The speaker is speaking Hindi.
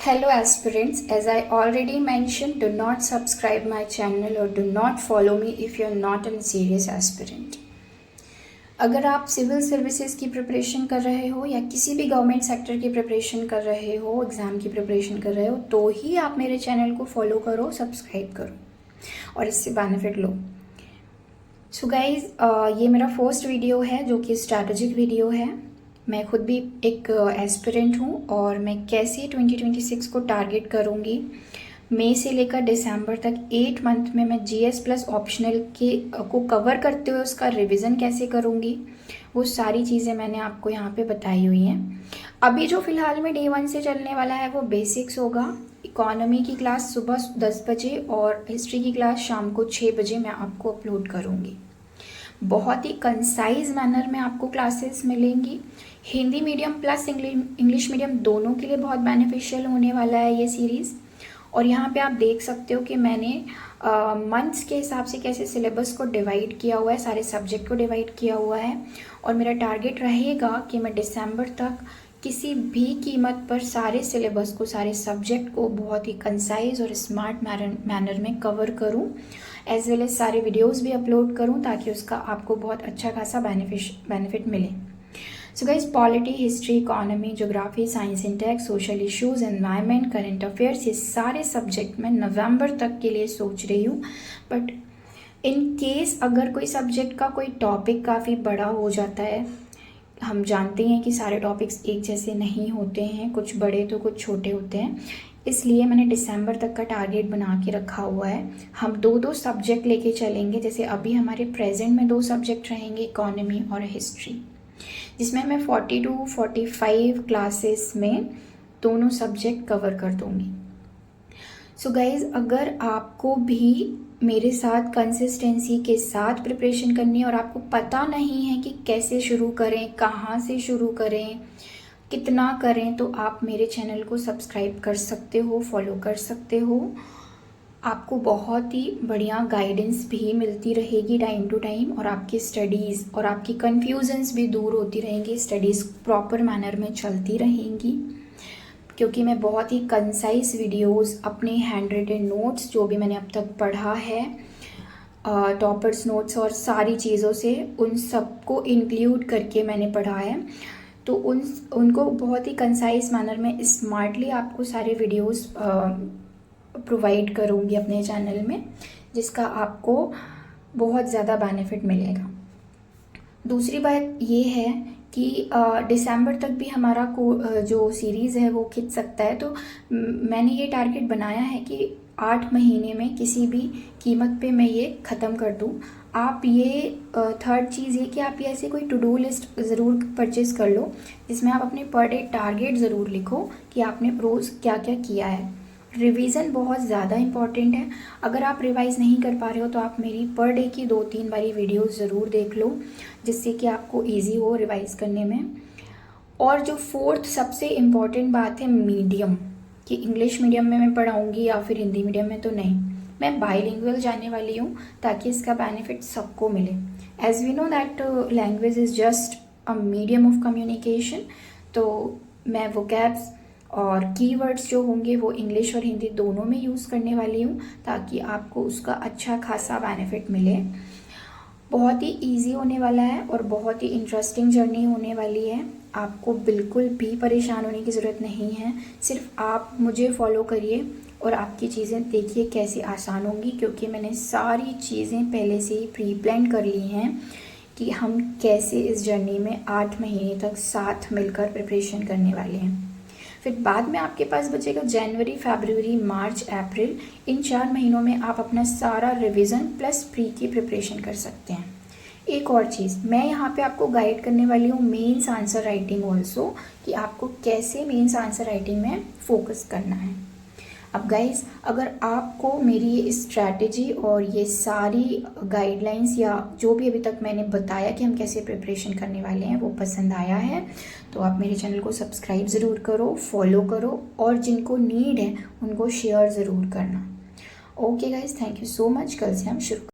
Hello aspirants, as I already mentioned, do not subscribe my channel or do not follow me if you are not a serious aspirant. अगर आप सिविल सर्विसेज की प्रिपरेशन कर रहे हो या किसी भी गवर्नमेंट सेक्टर की प्रिपरेशन कर रहे हो, एग्ज़ाम की प्रिपरेशन कर रहे हो, तो ही आप मेरे चैनल को फॉलो करो, सब्सक्राइब करो और इससे बेनिफिट लो। सो गाइज, ये मेरा फर्स्ट वीडियो है जो कि स्ट्रैटेजिक वीडियो है। मैं खुद भी एक एस्पिरेंट हूँ और मैं कैसे 2026 को टारगेट करूँगी, मई से लेकर दिसंबर तक 8 मंथ में मैं जीएस प्लस ऑप्शनल को कवर करते हुए उसका रिवीजन कैसे करूँगी, वो सारी चीज़ें मैंने आपको यहाँ पे बताई हुई हैं। अभी जो फ़िलहाल में डे 1 से चलने वाला है वो बेसिक्स होगा। इकोनॉमी की क्लास सुबह 10 बजे और हिस्ट्री की क्लास शाम को 6 बजे मैं आपको अपलोड करूँगी। बहुत ही कंसाइज मैनर में आपको क्लासेस मिलेंगी। Hindi medium plus English medium दोनों के लिए बहुत बेनिफिशियल होने वाला है ये सीरीज़। और यहाँ पे आप देख सकते हो कि मैंने मंथ्स के हिसाब से कैसे सिलेबस को डिवाइड किया हुआ है, सारे सब्जेक्ट को डिवाइड किया हुआ है। और मेरा टारगेट रहेगा कि मैं दिसंबर तक किसी भी कीमत पर सारे सिलेबस को, सारे सब्जेक्ट को बहुत ही कंसाइज और स्मार्ट मैनर में कवर करूं, एज वेल एज सारे वीडियोस भी अपलोड करूं ताकि उसका आपको बहुत अच्छा खासा बेनिफिट मिले। So guys, polity, history, economy, geography, science and tech, social issues, environment, current affairs, ये सारे सब्जेक्ट मैं नवंबर तक के लिए सोच रही हूँ। बट इन केस अगर कोई सब्जेक्ट का कोई टॉपिक काफ़ी बड़ा हो जाता है, हम जानते हैं कि सारे टॉपिक्स एक जैसे नहीं होते हैं, कुछ बड़े तो कुछ छोटे होते हैं, इसलिए मैंने दिसंबर तक का टारगेट बना के रखा हुआ है। हम दो सब्जेक्ट लेके चलेंगे। जैसे अभी हमारे प्रेजेंट में 2 सब्जेक्ट रहेंगे, इकोनॉमी और हिस्ट्री, जिसमें मैं 40 to 45 क्लासेस में दोनों सब्जेक्ट कवर कर दूँगी। सो गाइज़, अगर आपको भी मेरे साथ कंसिस्टेंसी के साथ प्रिपरेशन करनी है और आपको पता नहीं है कि कैसे शुरू करें, कहाँ से शुरू करें, कितना करें, तो आप मेरे चैनल को सब्सक्राइब कर सकते हो, फॉलो कर सकते हो। आपको बहुत ही बढ़िया गाइडेंस भी मिलती रहेगी टाइम टू टाइम और आपकी स्टडीज़ और आपकी कन्फ्यूजन्स भी दूर होती रहेंगी। स्टडीज़ प्रॉपर मैनर में चलती रहेंगी क्योंकि मैं बहुत ही कंसाइज वीडियोस, अपने हैंड रिटन नोट्स जो भी मैंने अब तक पढ़ा है, टॉपर्स नोट्स और सारी चीज़ों से उन सबको इंक्लूड करके मैंने पढ़ा है, तो उनको बहुत ही कंसाइज मैनर में स्मार्टली आपको सारे वीडियोस प्रोवाइड करूँगी अपने चैनल में, जिसका आपको बहुत ज़्यादा बेनिफिट मिलेगा। दूसरी बात ये है कि दिसंबर तक भी हमारा जो सीरीज़ है वो खिंच सकता है, तो मैंने ये टारगेट बनाया है कि 8 महीने में किसी भी कीमत पे मैं ये ख़त्म कर दूँ। आप ये थर्ड चीज़ ये कि आप ये ऐसे कोई टू डू लिस्ट ज़रूर परचेज़ कर लो, जिसमें आप अपने पर डे टारगेट ज़रूर लिखो कि आपने रोज़ क्या क्या किया है। रिवीजन बहुत ज़्यादा इम्पॉर्टेंट है। अगर आप रिवाइज़ नहीं कर पा रहे हो तो आप मेरी पर डे की 2-3 बारी वीडियोस ज़रूर देख लो, जिससे कि आपको इजी हो रिवाइज़ करने में। और जो फोर्थ सबसे इम्पॉर्टेंट बात है, मीडियम, कि इंग्लिश मीडियम में मैं पढ़ाऊँगी या फिर हिंदी मीडियम में, तो नहीं, मैं बाईलिंगुअल जाने वाली हूँ ताकि इसका बेनिफिट सबको मिले। As we know that language is just a medium of communication, तो मैं वोकैब्स और कीवर्ड्स जो होंगे वो इंग्लिश और हिंदी दोनों में यूज़ करने वाली हूँ ताकि आपको उसका अच्छा खासा बेनिफिट मिले। बहुत ही इजी होने वाला है और बहुत ही इंटरेस्टिंग जर्नी होने वाली है। आपको बिल्कुल भी परेशान होने की ज़रूरत नहीं है, सिर्फ आप मुझे फॉलो करिए और आपकी चीज़ें देखिए कैसे आसान होंगी, क्योंकि मैंने सारी चीज़ें पहले से ही प्री प्लान कर ली हैं कि हम कैसे इस जर्नी में 8 महीने तक साथ मिलकर प्रिपरेशन करने वाले हैं। फिर बाद में आपके पास बचेगा जनवरी, फरवरी, मार्च, अप्रैल। इन 4 महीनों में आप अपना सारा रिवीजन प्लस प्री की प्रिपरेशन कर सकते हैं। एक और चीज़, मैं यहाँ पे आपको गाइड करने वाली हूँ मेंस आंसर राइटिंग ऑल्सो, कि आपको कैसे मेंस आंसर राइटिंग में फोकस करना है। अब गाइस, अगर आपको मेरी ये स्ट्रैटेजी और ये सारी गाइडलाइंस या जो भी अभी तक मैंने बताया कि हम कैसे प्रिपरेशन करने वाले हैं वो पसंद आया है, तो आप मेरे चैनल को सब्सक्राइब ज़रूर करो, फॉलो करो और जिनको नीड है उनको शेयर ज़रूर करना। Okay guys, thank you so much. कल से हम शुरू